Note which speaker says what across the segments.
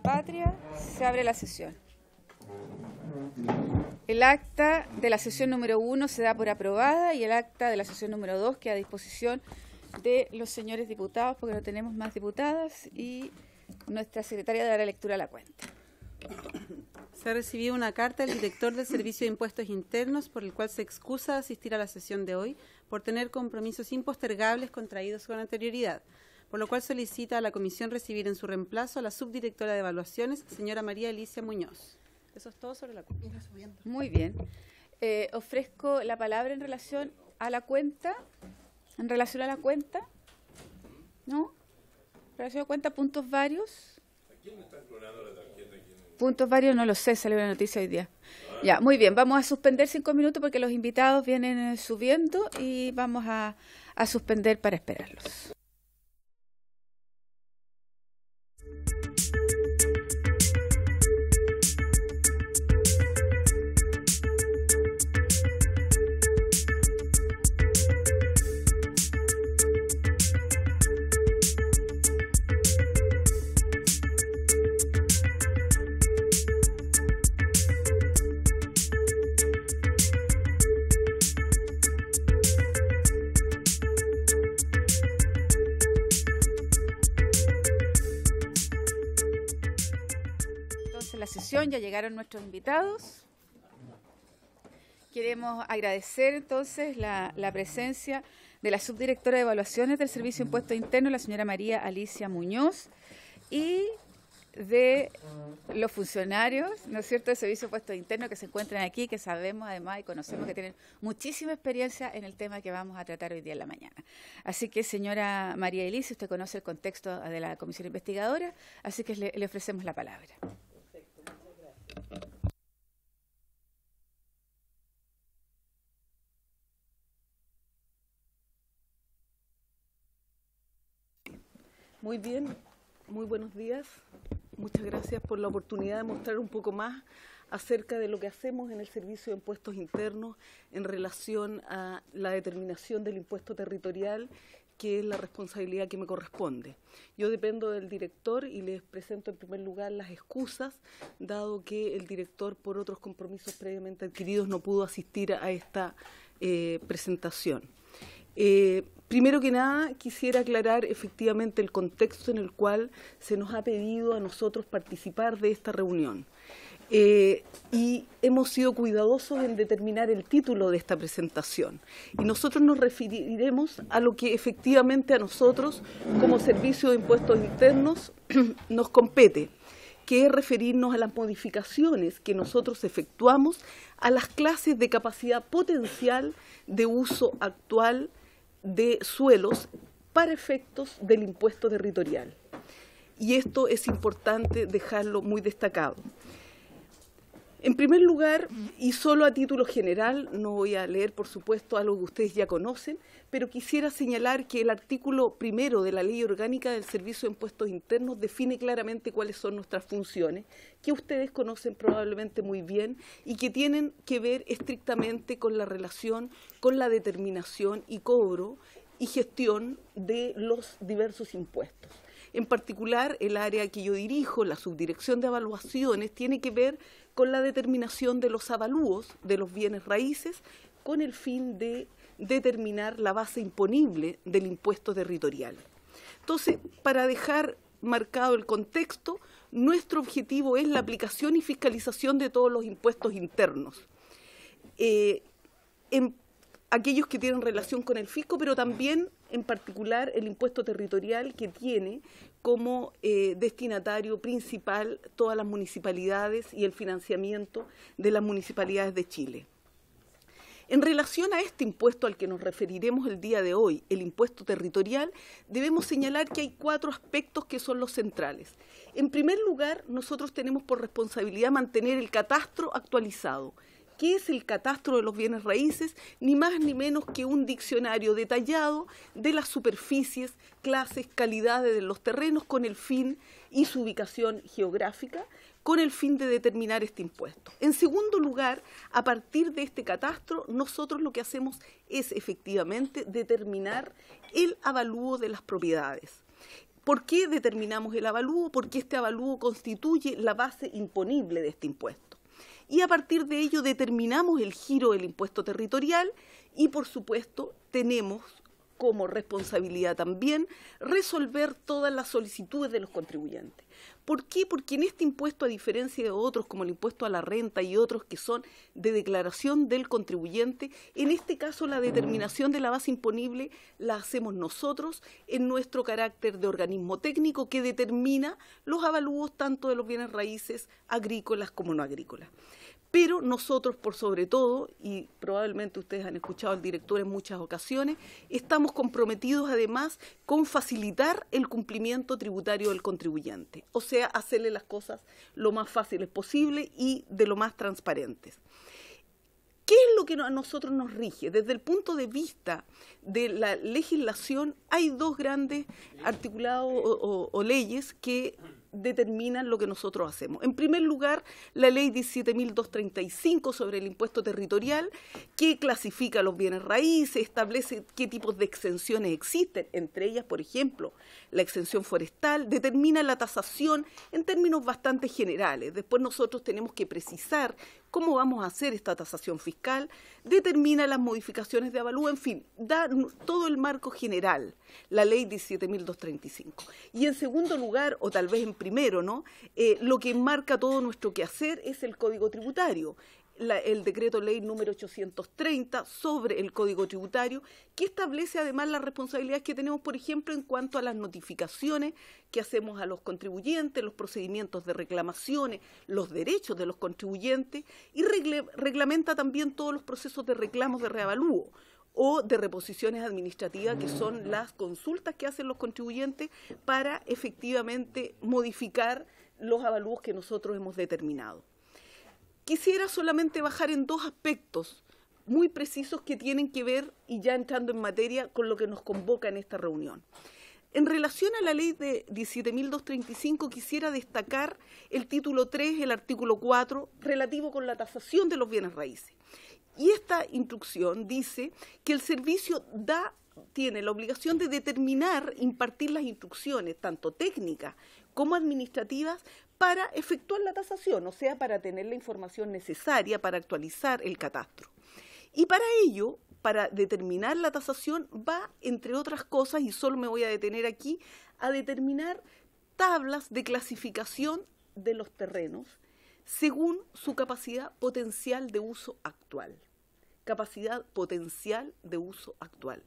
Speaker 1: patria, se abre la sesión. El acta de la sesión número 1 se da por aprobada y el acta de la sesión número 2 queda a disposición de los señores diputados, porque no tenemos más diputadas, y nuestra secretaria dará lectura a la cuenta.
Speaker 2: Se ha recibido una carta del director del Servicio de Impuestos Internos por el cual se excusa de asistir a la sesión de hoy por tener compromisos impostergables contraídos con anterioridad, por lo cual solicita a la comisión recibir en su reemplazo a la subdirectora de evaluaciones, señora María Alicia Muñoz. Eso es todo sobre la cuenta.
Speaker 1: Muy bien. Ofrezco la palabra en relación a la cuenta. ¿En relación a la cuenta? ¿No? ¿En relación a la cuenta? ¿Puntos varios?
Speaker 3: ¿A quién le están clonando la tarjeta?
Speaker 1: Puntos varios no lo sé, salió la noticia hoy día. Ya, muy bien, vamos a suspender 5 minutos porque los invitados vienen subiendo y vamos a suspender para esperarlos. La sesión, ya llegaron nuestros invitados. Queremos agradecer entonces la presencia de la subdirectora de evaluaciones del Servicio de Impuestos Internos, la señora María Alicia Muñoz, y de los funcionarios, ¿no es cierto?, del Servicio de Impuestos Internos que se encuentran aquí, que sabemos además y conocemos que tienen muchísima experiencia en el tema que vamos a tratar hoy día en la mañana. Así que, señora María Alicia, usted conoce el contexto de la comisión investigadora, así que le ofrecemos la palabra.
Speaker 4: Muy bien, muy buenos días. Muchas gracias por la oportunidad de mostrar un poco más acerca de lo que hacemos en el Servicio de Impuestos Internos en relación a la determinación del impuesto territorial, que es la responsabilidad que me corresponde. Yo dependo del director y les presento en primer lugar las excusas, dado que el director, por otros compromisos previamente adquiridos, no pudo asistir a esta presentación. Primero que nada, quisiera aclarar efectivamente el contexto en el cual se nos ha pedido a nosotros participar de esta reunión. Y hemos sido cuidadosos en determinar el título de esta presentación. Y nosotros nos referiremos a lo que efectivamente a nosotros, como Servicio de Impuestos Internos, nos compete, que es referirnos a las modificaciones que nosotros efectuamos a las clases de capacidad potencial de uso actual de suelos para efectos del impuesto territorial. Y esto es importante dejarlo muy destacado. En primer lugar, y solo a título general, no voy a leer, por supuesto, algo que ustedes ya conocen, pero quisiera señalar que el artículo 1 de la Ley Orgánica del Servicio de Impuestos Internos define claramente cuáles son nuestras funciones, que ustedes conocen probablemente muy bien y que tienen que ver estrictamente con la relación, con la determinación y cobro y gestión de los diversos impuestos. En particular, el área que yo dirijo, la subdirección de evaluaciones, tiene que ver con la determinación de los avalúos de los bienes raíces con el fin de determinar la base imponible del impuesto territorial. Entonces, para dejar marcado el contexto, nuestro objetivo es la aplicación y fiscalización de todos los impuestos internos, en aquellos que tienen relación con el fisco, pero también, en particular, el impuesto territorial, que tiene como destinatario principal todas las municipalidades y el financiamiento de las municipalidades de Chile. En relación a este impuesto al que nos referiremos el día de hoy, el impuesto territorial, debemos señalar que hay 4 aspectos que son los centrales. En primer lugar, nosotros tenemos por responsabilidad mantener el catastro actualizado. ¿Qué es el catastro de los bienes raíces? Ni más ni menos que un diccionario detallado de las superficies, clases, calidades de los terrenos con el fin y su ubicación geográfica, con el fin de determinar este impuesto. En segundo lugar, a partir de este catastro, nosotros lo que hacemos es efectivamente determinar el avalúo de las propiedades. ¿Por qué determinamos el avalúo? Porque este avalúo constituye la base imponible de este impuesto. Y a partir de ello determinamos el giro del impuesto territorial y, por supuesto, tenemos como responsabilidad también resolver todas las solicitudes de los contribuyentes. ¿Por qué? Porque en este impuesto, a diferencia de otros como el impuesto a la renta y otros que son de declaración del contribuyente, en este caso la determinación de la base imponible la hacemos nosotros en nuestro carácter de organismo técnico que determina los avalúos tanto de los bienes raíces agrícolas como no agrícolas. Pero nosotros, por sobre todo, y probablemente ustedes han escuchado al director en muchas ocasiones, estamos comprometidos además con facilitar el cumplimiento tributario del contribuyente, o sea, hacerle las cosas lo más fáciles posible y de lo más transparentes. ¿Qué es lo que a nosotros nos rige? Desde el punto de vista de la legislación, hay dos grandes articulados o leyes que determinan lo que nosotros hacemos. En primer lugar, la ley 17.235 sobre el impuesto territorial, que clasifica los bienes raíces, establece qué tipos de exenciones existen, entre ellas, por ejemplo, la exención forestal, determina la tasación en términos bastante generales. Después nosotros tenemos que precisar cómo vamos a hacer esta tasación fiscal, determina las modificaciones de avalúo, en fin, da todo el marco general, la ley 17.235. Y en segundo lugar, o tal vez en primero, ¿no? Lo que marca todo nuestro quehacer es el Código Tributario. El decreto ley número 830 sobre el Código Tributario, que establece además las responsabilidades que tenemos, por ejemplo, en cuanto a las notificaciones que hacemos a los contribuyentes, los procedimientos de reclamaciones, los derechos de los contribuyentes, y reglamenta también todos los procesos de reclamos de reavalúo o de reposiciones administrativas, que son las consultas que hacen los contribuyentes para efectivamente modificar los avalúos que nosotros hemos determinado. Quisiera solamente bajar en dos aspectos muy precisos que tienen que ver, y ya entrando en materia, con lo que nos convoca en esta reunión. En relación a la ley de 17.235, quisiera destacar el título 3, el artículo 4, relativo con la tasación de los bienes raíces. Y esta instrucción dice que el servicio tiene la obligación de determinar, impartir las instrucciones, tanto técnicas como administrativas, para efectuar la tasación, o sea, para tener la información necesaria para actualizar el catastro. Y para ello, para determinar la tasación, va, entre otras cosas, y solo me voy a detener aquí, a determinar tablas de clasificación de los terrenos según su capacidad potencial de uso actual. Capacidad potencial de uso actual.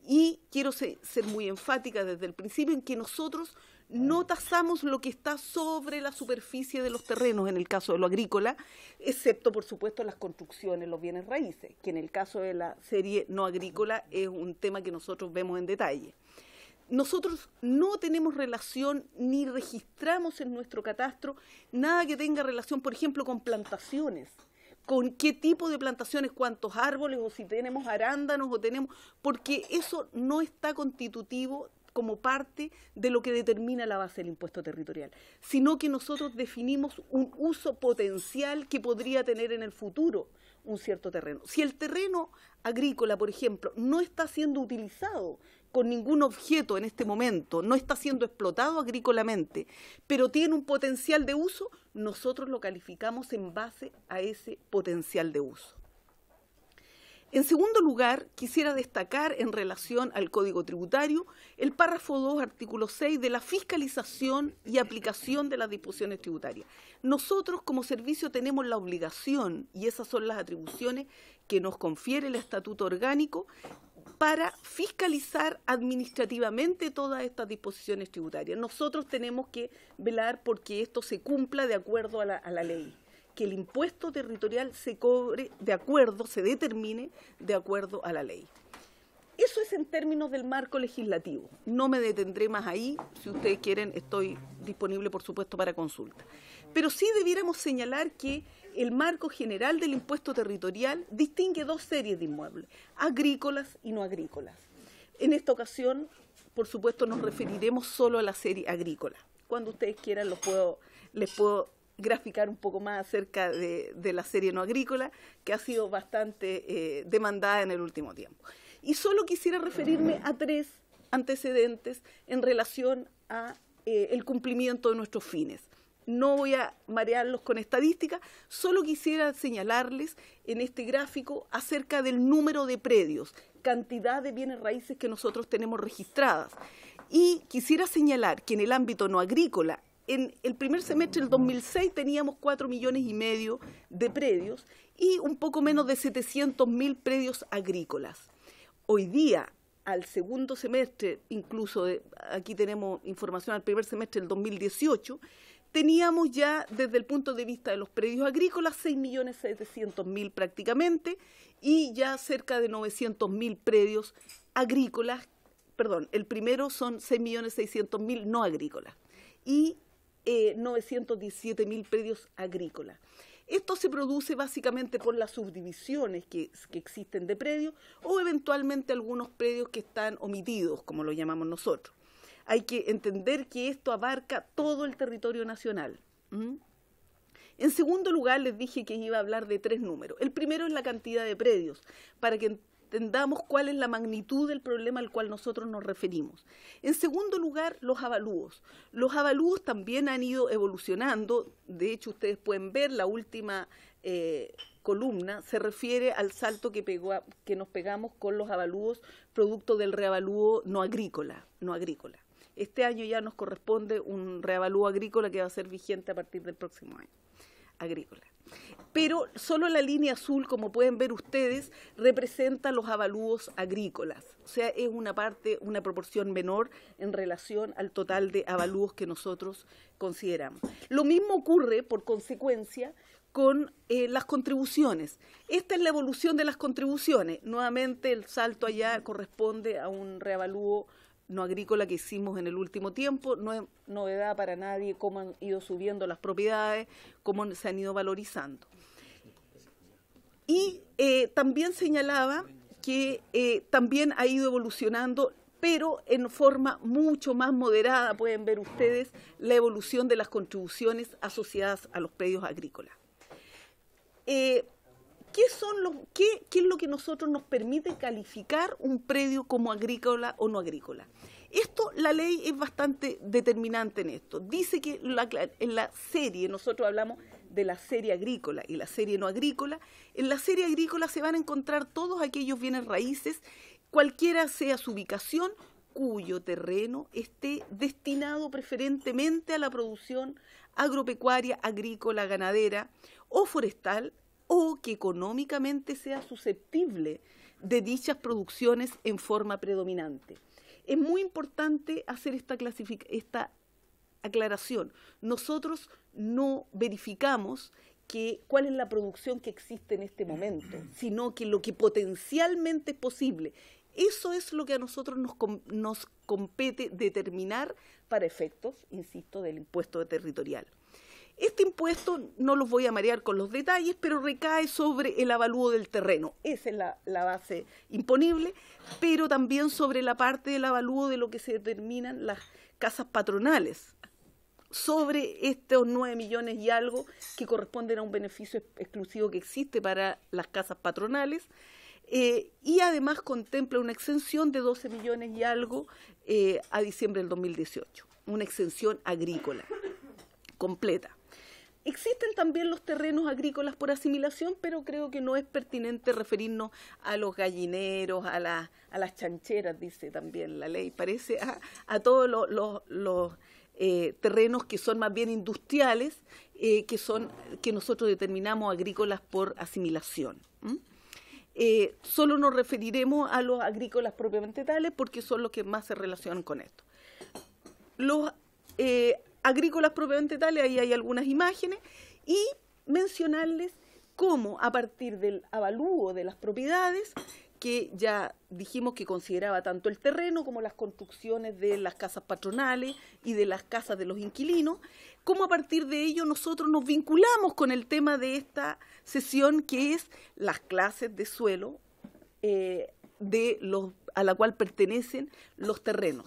Speaker 4: Y quiero ser muy enfática desde el principio en que nosotros no tasamos lo que está sobre la superficie de los terrenos en el caso de lo agrícola, excepto, por supuesto, las construcciones, los bienes raíces, que en el caso de la serie no agrícola es un tema que nosotros vemos en detalle. Nosotros no tenemos relación ni registramos en nuestro catastro nada que tenga relación, por ejemplo, con plantaciones. Con qué tipo de plantaciones, cuántos árboles, o si tenemos arándanos, porque eso no está constitutivo como parte de lo que determina la base del impuesto territorial, sino que nosotros definimos un uso potencial que podría tener en el futuro un cierto terreno. Si el terreno agrícola, por ejemplo, no está siendo utilizado con ningún objeto en este momento, no está siendo explotado agrícolamente, pero tiene un potencial de uso, nosotros lo calificamos en base a ese potencial de uso. En segundo lugar, quisiera destacar en relación al Código Tributario el párrafo 2, artículo 6, de la fiscalización y aplicación de las disposiciones tributarias. Nosotros como servicio tenemos la obligación, y esas son las atribuciones que nos confiere el Estatuto Orgánico, para fiscalizar administrativamente todas estas disposiciones tributarias. Nosotros tenemos que velar porque esto se cumpla de acuerdo a la ley, que el impuesto territorial se cobre de acuerdo, se determine de acuerdo a la ley. Eso es en términos del marco legislativo. No me detendré más ahí. Si ustedes quieren, estoy disponible, por supuesto, para consulta. Pero sí debiéramos señalar que el marco general del impuesto territorial distingue dos series de inmuebles, agrícolas y no agrícolas. En esta ocasión, por supuesto, nos referiremos solo a la serie agrícola. Cuando ustedes quieran, les puedo graficar un poco más acerca de la serie no agrícola, que ha sido bastante demandada en el último tiempo. Y solo quisiera referirme a tres antecedentes en relación a el cumplimiento de nuestros fines. No voy a marearlos con estadísticas, solo quisiera señalarles en este gráfico acerca del número de predios, cantidad de bienes raíces que nosotros tenemos registradas. Y quisiera señalar que en el ámbito no agrícola, en el primer semestre del 2006 teníamos 4,5 millones de predios y un poco menos de 700.000 predios agrícolas. Hoy día, al segundo semestre, incluso aquí tenemos información al primer semestre del 2018, teníamos ya desde el punto de vista de los predios agrícolas 6.700.000 prácticamente y ya cerca de 900.000 predios agrícolas, perdón, el primero son 6.600.000 no agrícolas y 917.000 predios agrícolas. Esto se produce básicamente por las subdivisiones que existen de predios o eventualmente algunos predios que están omitidos, como lo llamamos nosotros. Hay que entender que esto abarca todo el territorio nacional. En segundo lugar, les dije que iba a hablar de 3 números. El primero es la cantidad de predios, para que entendamos cuál es la magnitud del problema al cual nosotros nos referimos. En segundo lugar, los avalúos. Los avalúos también han ido evolucionando. De hecho, ustedes pueden ver la última columna, se refiere al salto que nos pegamos con los avalúos producto del reavalúo no agrícola. Este año ya nos corresponde un reavalúo agrícola que va a ser vigente a partir del próximo año, agrícola. Pero solo la línea azul, como pueden ver ustedes, representa los avalúos agrícolas. O sea, es una proporción menor en relación al total de avalúos que nosotros consideramos. Lo mismo ocurre, por consecuencia, con las contribuciones. Esta es la evolución de las contribuciones. Nuevamente, el salto allá corresponde a un reavalúo no agrícola que hicimos en el último tiempo. No es novedad para nadie cómo han ido subiendo las propiedades, cómo se han ido valorizando. Y también señalaba que también ha ido evolucionando, pero en forma mucho más moderada. Pueden ver ustedes la evolución de las contribuciones asociadas a los predios agrícolas. ¿Qué es lo que nosotros nos permite calificar un predio como agrícola o no agrícola? La ley es bastante determinante en esto. Dice que en la serie, nosotros hablamos de la serie agrícola y la serie no agrícola, en la serie agrícola se van a encontrar todos aquellos bienes raíces, cualquiera sea su ubicación, cuyo terreno esté destinado preferentemente a la producción agropecuaria, agrícola, ganadera o forestal, o que económicamente sea susceptible de dichas producciones en forma predominante. Es muy importante hacer esta aclaración. Nosotros no verificamos cuál es la producción que existe en este momento, sino que lo que potencialmente es posible. Eso es lo que a nosotros nos compete determinar para efectos, insisto, del impuesto territorial. Este impuesto, no los voy a marear con los detalles, pero recae sobre el avalúo del terreno. Esa es la base imponible, pero también sobre la parte del avalúo de lo que se determinan las casas patronales, sobre estos 9 millones y algo que corresponden a un beneficio exclusivo que existe para las casas patronales, y además contempla una exención de 12 millones y algo a diciembre del 2018, una exención agrícola completa. Existen también los terrenos agrícolas por asimilación, pero creo que no es pertinente referirnos a los gallineros, a las chancheras, dice también la ley, parece, a todos los terrenos que son más bien industriales, que nosotros determinamos agrícolas por asimilación. Solo nos referiremos a los agrícolas propiamente tales porque son los que más se relacionan con esto. Los agrícolas propiamente tales, ahí hay algunas imágenes, y mencionarles cómo a partir del avalúo de las propiedades, que ya dijimos que consideraba tanto el terreno como las construcciones de las casas patronales y de las casas de los inquilinos, cómo a partir de ello nosotros nos vinculamos con el tema de esta sesión, que es las clases de suelo a la cual pertenecen los terrenos.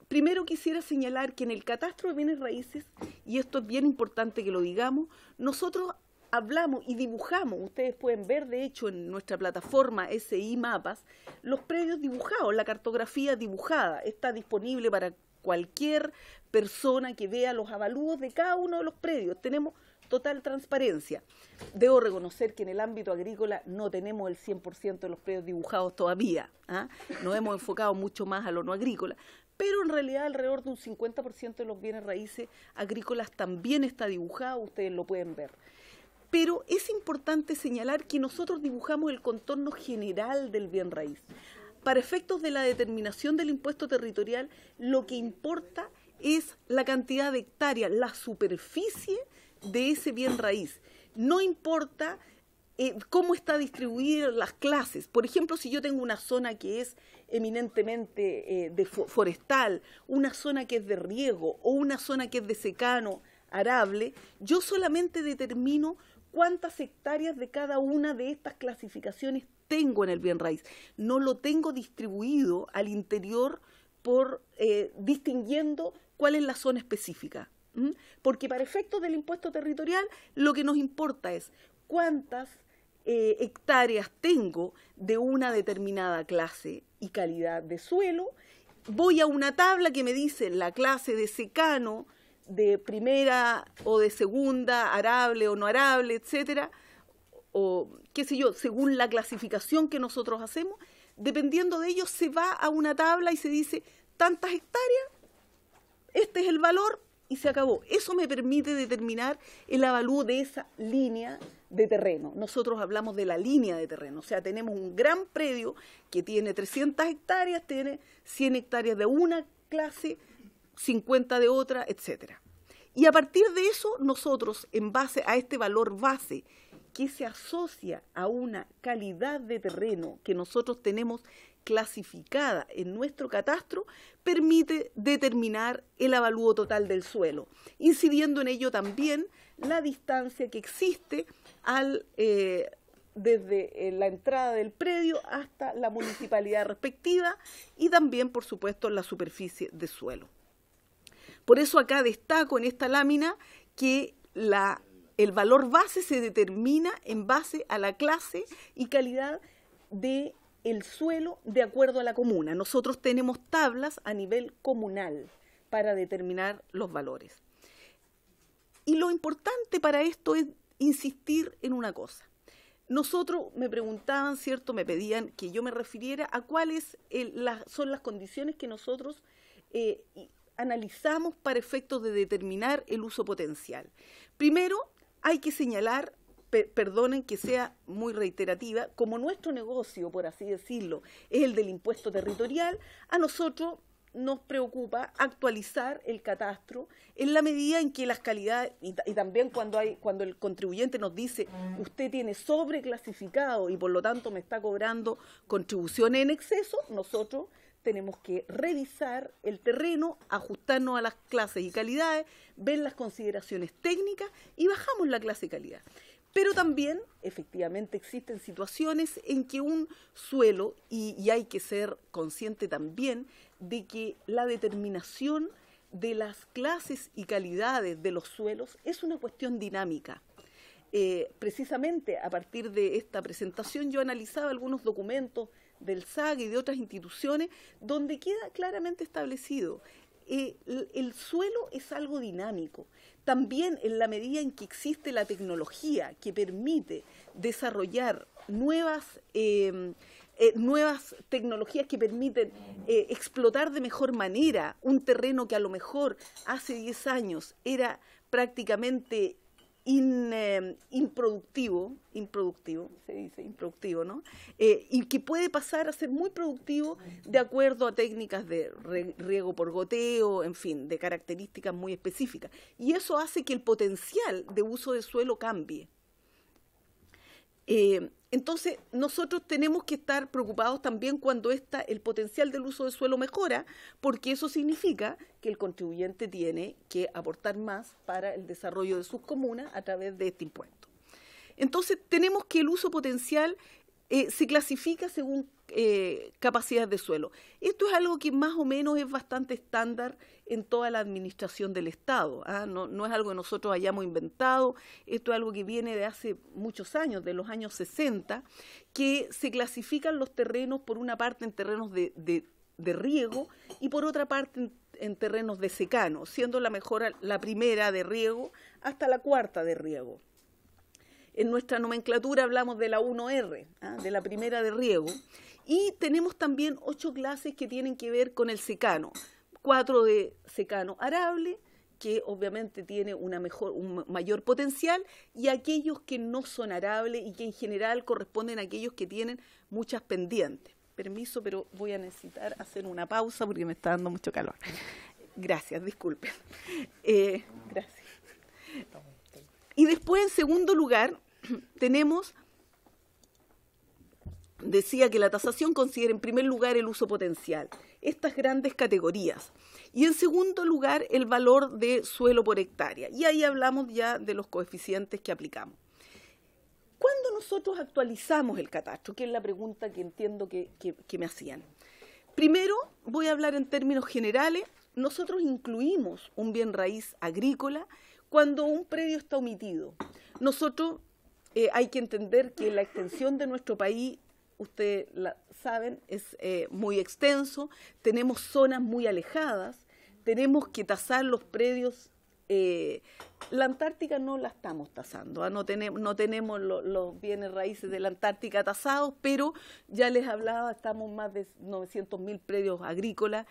Speaker 4: Primero quisiera señalar que en el catastro de bienes raíces, y esto es bien importante que lo digamos, nosotros hablamos y dibujamos, ustedes pueden ver de hecho en nuestra plataforma SI Mapas, los predios dibujados, la cartografía dibujada, está disponible para cualquier persona que vea los avalúos de cada uno de los predios, tenemos total transparencia. Debo reconocer que en el ámbito agrícola no tenemos el 100% de los predios dibujados todavía, ¿ah? Nos hemos enfocado mucho más a lo no agrícola, pero en realidad alrededor de un 50% de los bienes raíces agrícolas también está dibujado, ustedes lo pueden ver. Pero es importante señalar que nosotros dibujamos el contorno general del bien raíz. Para efectos de la determinación del impuesto territorial, lo que importa es la cantidad de hectáreas, la superficie de ese bien raíz. No importa cómo está distribuida las clases. Por ejemplo, si yo tengo una zona que es eminentemente forestal, una zona que es de riego o una zona que es de secano, arable, yo solamente determino cuántas hectáreas de cada una de estas clasificaciones tengo en el bien raíz. No lo tengo distribuido al interior por distinguiendo cuál es la zona específica. Porque para efectos del impuesto territorial lo que nos importa es cuántas hectáreas tengo de una determinada clase y calidad de suelo. Voy a una tabla que me dice la clase de secano, de primera o de segunda, arable o no arable, etcétera, o qué sé yo, según la clasificación que nosotros hacemos, dependiendo de ello se va a una tabla y se dice tantas hectáreas, este es el valor y se acabó. Eso me permite determinar el avalúo de esa línea de terreno. Nosotros hablamos de la línea de terreno, o sea, tenemos un gran predio que tiene 300 hectáreas, tiene 100 hectáreas de una clase, 50 de otra, etcétera. Y a partir de eso, nosotros, en base a este valor base que se asocia a una calidad de terreno que nosotros tenemos clasificada en nuestro catastro, permite determinar el avalúo total del suelo, incidiendo en ello también la distancia que existe desde la entrada del predio hasta la municipalidad respectiva y también, por supuesto, la superficie de suelo. Por eso acá destaco en esta lámina que el valor base se determina en base a la clase y calidad del suelo de acuerdo a la comuna. Nosotros tenemos tablas a nivel comunal para determinar los valores. Y lo importante para esto es insistir en una cosa. Nosotros me preguntaban, ¿cierto? Me pedían que yo me refiriera a cuáles son las condiciones que nosotros analizamos para efectos de determinar el uso potencial. Primero, hay que señalar, perdonen que sea muy reiterativa, como nuestro negocio, por así decirlo, es el del impuesto territorial, a nosotros nos preocupa actualizar el catastro en la medida en que las calidades, y también cuando el contribuyente nos dice usted tiene sobreclasificado y por lo tanto me está cobrando contribuciones en exceso, nosotros tenemos que revisar el terreno, ajustarnos a las clases y calidades, ver las consideraciones técnicas y bajamos la clase y calidad. Pero también, efectivamente, existen situaciones en que un suelo, y hay que ser consciente también de que la determinación de las clases y calidades de los suelos es una cuestión dinámica. Precisamente a partir de esta presentación yo analizaba algunos documentos del SAG y de otras instituciones donde queda claramente establecido el suelo es algo dinámico. También en la medida en que existe la tecnología que permite desarrollar nuevas tecnologías que permiten explotar de mejor manera un terreno que a lo mejor hace 10 años era prácticamente improductivo, se dice improductivo, ¿no? Y que puede pasar a ser muy productivo de acuerdo a técnicas de riego por goteo, en fin, de características muy específicas. Y eso hace que el potencial de uso de suelo cambie. Entonces, nosotros tenemos que estar preocupados también cuando el potencial del uso de suelo mejora, porque eso significa que el contribuyente tiene que aportar más para el desarrollo de sus comunas a través de este impuesto. Entonces, tenemos que el uso potencial se clasifica según capacidades de suelo. Esto es algo que más o menos es bastante estándar en toda la administración del Estado. No es algo que nosotros hayamos inventado, esto es algo que viene de hace muchos años, de los años 60, que se clasifican los terrenos por una parte en terrenos de riego y por otra parte en terrenos de secano, siendo la primera de riego hasta la cuarta de riego. En nuestra nomenclatura hablamos de la 1R, de la primera de riego, y tenemos también 8 clases que tienen que ver con el secano. 4 de secano arable, que obviamente tiene un mayor potencial, y aquellos que no son arables y que en general corresponden a aquellos que tienen muchas pendientes. Permiso, pero voy a necesitar hacer una pausa porque me está dando mucho calor. Gracias, disculpen. Gracias. Y después, en segundo lugar, tenemos, decía que la tasación considera en primer lugar el uso potencial, estas grandes categorías, y en segundo lugar el valor de suelo por hectárea, y ahí hablamos ya de los coeficientes que aplicamos. ¿Cuándo nosotros actualizamos el catastro? Que es la pregunta que entiendo que me hacían. Primero, voy a hablar en términos generales. Nosotros incluimos un bien raíz agrícola cuando un predio está omitido. Nosotros hay que entender que la extensión de nuestro país, ustedes saben, es muy extenso, tenemos zonas muy alejadas, tenemos que tasar los predios. La Antártica no la estamos tasando, no tenemos los bienes raíces de la Antártica tasados, pero ya les hablaba, estamos más de 900.000 predios agrícolas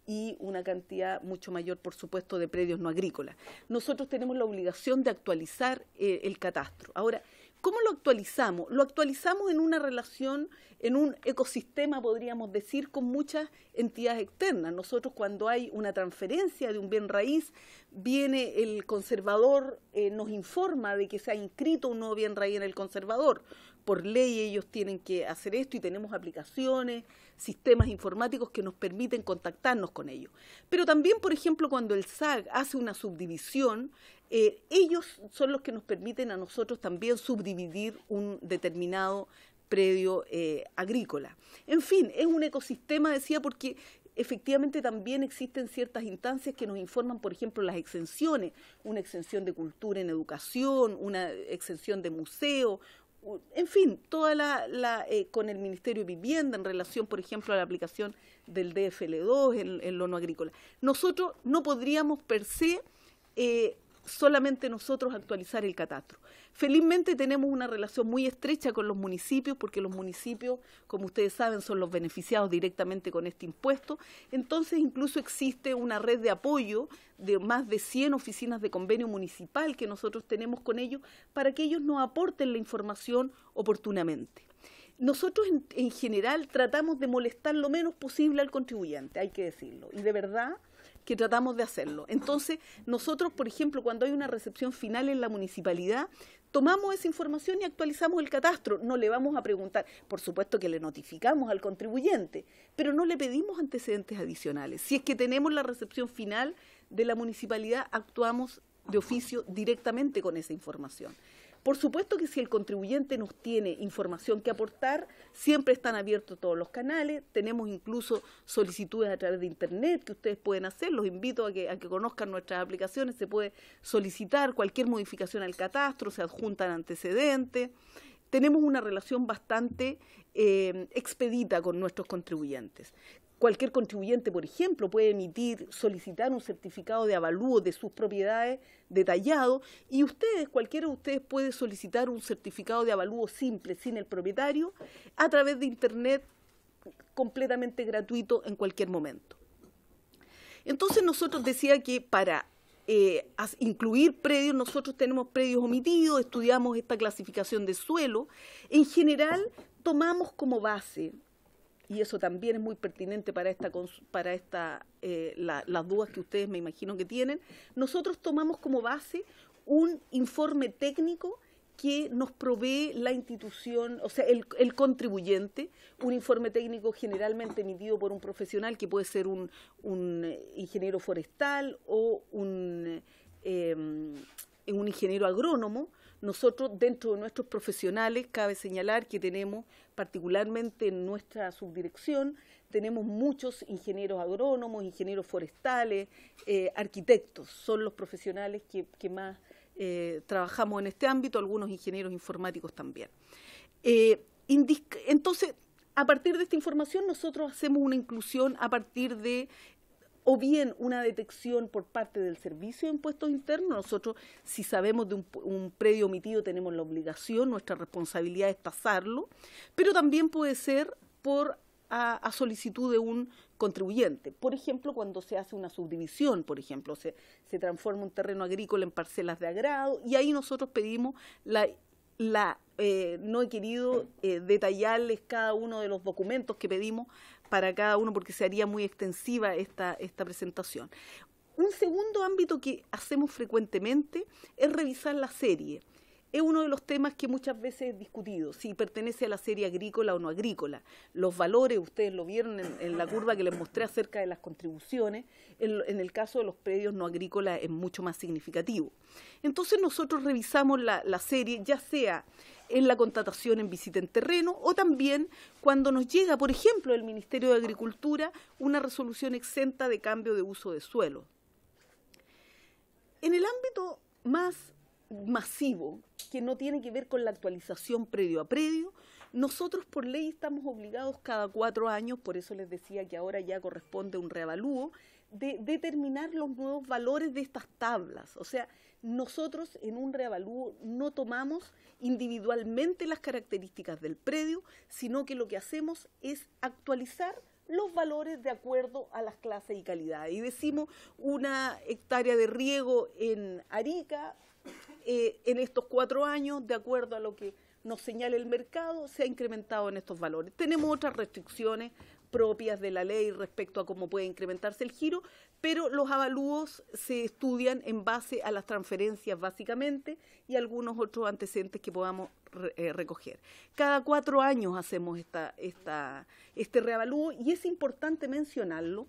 Speaker 4: y una cantidad mucho mayor, por supuesto, de predios no agrícolas. Nosotros tenemos la obligación de actualizar el catastro. Ahora, ¿cómo lo actualizamos? Lo actualizamos en una relación, en un ecosistema, podríamos decir, con muchas entidades externas. Nosotros, cuando hay una transferencia de un bien raíz, viene el conservador, nos informa de que se ha inscrito un nuevo bien raíz en el conservador. Por ley ellos tienen que hacer esto y tenemos aplicaciones, sistemas informáticos que nos permiten contactarnos con ellos. Pero también, por ejemplo, cuando el SAG hace una subdivisión, ellos son los que nos permiten a nosotros también subdividir un determinado predio agrícola. En fin, es un ecosistema, decía, porque efectivamente también existen ciertas instancias que nos informan, por ejemplo, las exenciones, una exención de cultura en educación, una exención de museo, en fin, toda con el Ministerio de Vivienda en relación, por ejemplo, a la aplicación del DFL2 en lo no agrícola. Nosotros no podríamos per se solamente nosotros actualizar el catastro. Felizmente tenemos una relación muy estrecha con los municipios, porque los municipios, como ustedes saben, son los beneficiados directamente con este impuesto. Entonces, incluso existe una red de apoyo de más de 100 oficinas de convenio municipal que nosotros tenemos con ellos para que ellos nos aporten la información oportunamente. Nosotros en general tratamos de molestar lo menos posible al contribuyente, hay que decirlo, y de verdad que tratamos de hacerlo. Entonces, nosotros, por ejemplo, cuando hay una recepción final en la municipalidad, tomamos esa información y actualizamos el catastro. No le vamos a preguntar, por supuesto que le notificamos al contribuyente, pero no le pedimos antecedentes adicionales. Si es que tenemos la recepción final de la municipalidad, actuamos de oficio directamente con esa información. Por supuesto que si el contribuyente nos tiene información que aportar, siempre están abiertos todos los canales, tenemos incluso solicitudes a través de Internet que ustedes pueden hacer, los invito a que conozcan nuestras aplicaciones, se puede solicitar cualquier modificación al catastro, se adjuntan antecedentes, tenemos una relación bastante expedita con nuestros contribuyentes. Cualquier contribuyente, por ejemplo, puede solicitar un certificado de avalúo de sus propiedades detallado y cualquiera de ustedes puede solicitar un certificado de avalúo simple, sin el propietario, a través de Internet, completamente gratuito en cualquier momento. Entonces nosotros decía que para incluir predios, nosotros tenemos predios omitidos, estudiamos esta clasificación de suelo. En general tomamos como base, y eso también es muy pertinente para las dudas que ustedes me imagino que tienen, nosotros tomamos como base un informe técnico que nos provee la institución, o sea, el contribuyente, un informe técnico generalmente emitido por un profesional que puede ser un ingeniero forestal o un ingeniero agrónomo, Nosotros, dentro de nuestros profesionales, cabe señalar que tenemos, particularmente en nuestra subdirección, tenemos muchos ingenieros agrónomos, ingenieros forestales, arquitectos, son los profesionales que más trabajamos en este ámbito, algunos ingenieros informáticos también. Entonces, a partir de esta información nosotros hacemos una inclusión a partir de o bien una detección por parte del Servicio de Impuestos Internos. Nosotros, si sabemos de un predio omitido, tenemos la obligación, nuestra responsabilidad es tasarlo, pero también puede ser a solicitud de un contribuyente. Por ejemplo, cuando se hace una subdivisión, por ejemplo, se transforma un terreno agrícola en parcelas de agrado, y ahí nosotros pedimos no he querido detallarles cada uno de los documentos que pedimos para cada uno porque se haría muy extensiva esta presentación. Un segundo ámbito que hacemos frecuentemente es revisar la serie. Es uno de los temas que muchas veces es discutido, si pertenece a la serie agrícola o no agrícola. Los valores, ustedes lo vieron en la curva que les mostré acerca de las contribuciones, en el caso de los predios no agrícolas es mucho más significativo. Entonces nosotros revisamos la serie, ya sea en la contratación en visita en terreno o también cuando nos llega, por ejemplo, del Ministerio de Agricultura, una resolución exenta de cambio de uso de suelo. En el ámbito más masivo, que no tiene que ver con la actualización predio a predio, nosotros por ley estamos obligados cada 4 años, por eso les decía que ahora ya corresponde un reavalúo, de determinar los nuevos valores de estas tablas. O sea, nosotros en un reavalúo no tomamos individualmente las características del predio, sino que lo que hacemos es actualizar los valores de acuerdo a las clases y calidades. Y decimos una hectárea de riego en Arica, en estos 4 años, de acuerdo a lo que nos señala el mercado, se ha incrementado en estos valores. Tenemos otras restricciones propias de la ley respecto a cómo puede incrementarse el giro, pero los avalúos se estudian en base a las transferencias básicamente y algunos otros antecedentes que podamos recoger. Cada 4 años hacemos este reavalúo y es importante mencionarlo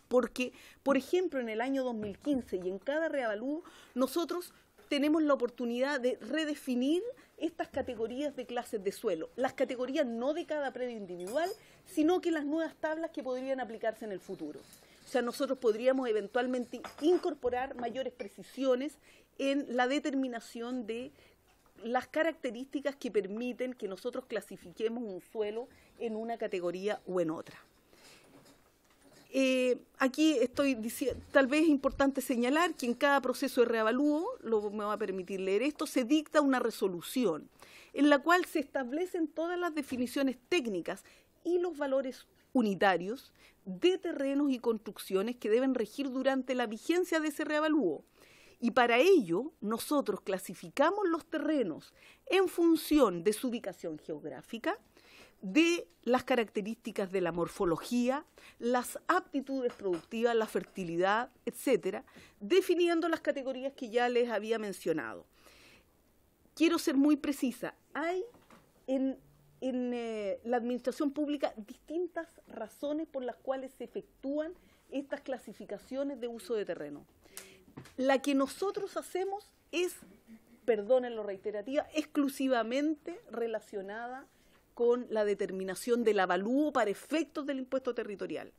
Speaker 4: porque, por ejemplo, en el año 2015 y en cada reavalúo nosotros tenemos la oportunidad de redefinir estas categorías de clases de suelo, las categorías no de cada predio individual, sino que las nuevas tablas que podrían aplicarse en el futuro. O sea, nosotros podríamos eventualmente incorporar mayores precisiones en la determinación de las características que permiten que nosotros clasifiquemos un suelo en una categoría o en otra. Aquí estoy diciendo, tal vez es importante señalar que en cada proceso de reavalúo, me va a permitir leer esto, se dicta una resolución en la cual se establecen todas las definiciones técnicas y los valores unitarios de terrenos y construcciones que deben regir durante la vigencia de ese reavalúo. Y para ello, nosotros clasificamos los terrenos en función de su ubicación geográfica, de las características de la morfología, las aptitudes productivas, la fertilidad, etcétera, definiendo las categorías que ya les había mencionado. Quiero ser muy precisa. Hay en la administración pública distintas razones por las cuales se efectúan estas clasificaciones de uso de terreno. La que nosotros hacemos es, perdonen lo reiterativa, exclusivamente relacionada con la determinación del avalúo para efectos del impuesto territorial.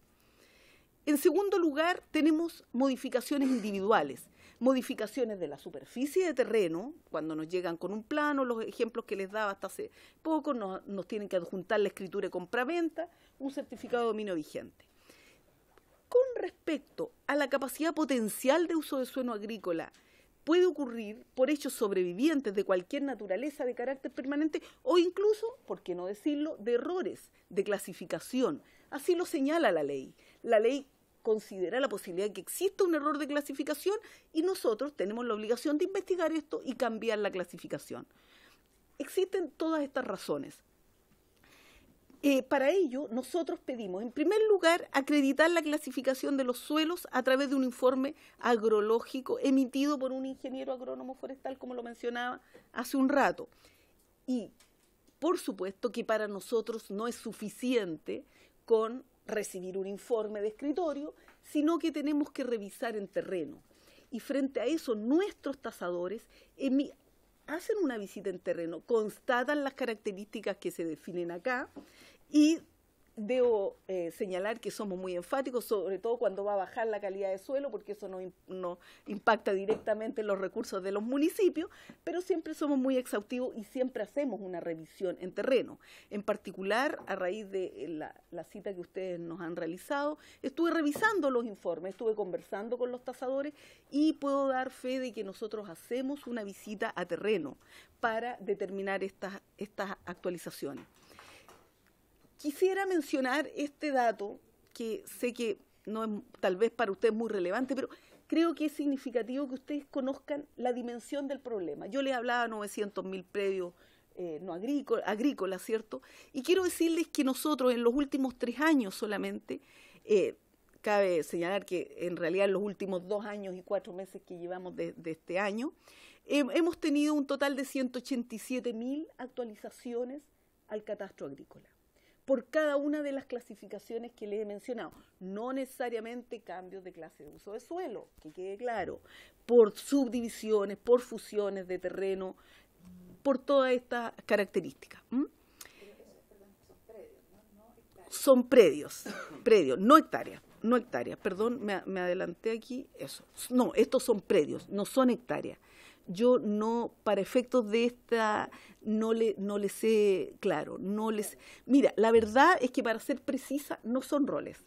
Speaker 4: En segundo lugar, tenemos modificaciones individuales, modificaciones de la superficie de terreno, cuando nos llegan con un plano, los ejemplos que les daba hasta hace poco, nos tienen que adjuntar la escritura de compraventa, un certificado de dominio vigente. Con respecto a la capacidad potencial de uso de suelo agrícola, puede ocurrir por hechos sobrevivientes de cualquier naturaleza de carácter permanente o incluso, por qué no decirlo, de errores de clasificación. Así lo señala la ley. La ley considera la posibilidad de que exista un error de clasificación y nosotros tenemos la obligación de investigar esto y cambiar la clasificación. Existen todas estas razones. Para ello, nosotros pedimos, en primer lugar, acreditar la clasificación de los suelos a través de un informe agrológico emitido por un ingeniero agrónomo forestal, como lo mencionaba hace un rato. Y, por supuesto, que para nosotros no es suficiente con recibir un informe de escritorio, sino que tenemos que revisar en terreno. Y frente a eso, nuestros tasadores hacen una visita en terreno, constatan las características que se definen acá y debo señalar que somos muy enfáticos, sobre todo cuando va a bajar la calidad de suelo, porque eso no impacta directamente en los recursos de los municipios, pero siempre somos muy exhaustivos y siempre hacemos una revisión en terreno. En particular, a raíz de la cita que ustedes nos han realizado, estuve revisando los informes, estuve conversando con los tasadores y puedo dar fe de que nosotros hacemos una visita a terreno para determinar estas actualizaciones. Quisiera mencionar este dato, que sé que no es tal vez para ustedes muy relevante, pero creo que es significativo que ustedes conozcan la dimensión del problema. Yo les hablaba de 900.000 predios no agrícolas, ¿cierto? Y quiero decirles que nosotros en los últimos 3 años solamente, cabe señalar que en realidad en los últimos 2 años y 4 meses que llevamos de este año, hemos tenido un total de 187.000 actualizaciones al catastro agrícola, por cada una de las clasificaciones que les he mencionado. No necesariamente cambios de clase de uso de suelo, que quede claro, por subdivisiones, por fusiones de terreno, por todas estas características. Son predios, no hectáreas, perdón, me adelanté aquí, eso. No, estos son predios, no son hectáreas. Yo no, para efectos de esta, no le sé, claro, Mira, la verdad es que para ser precisa, no son roles.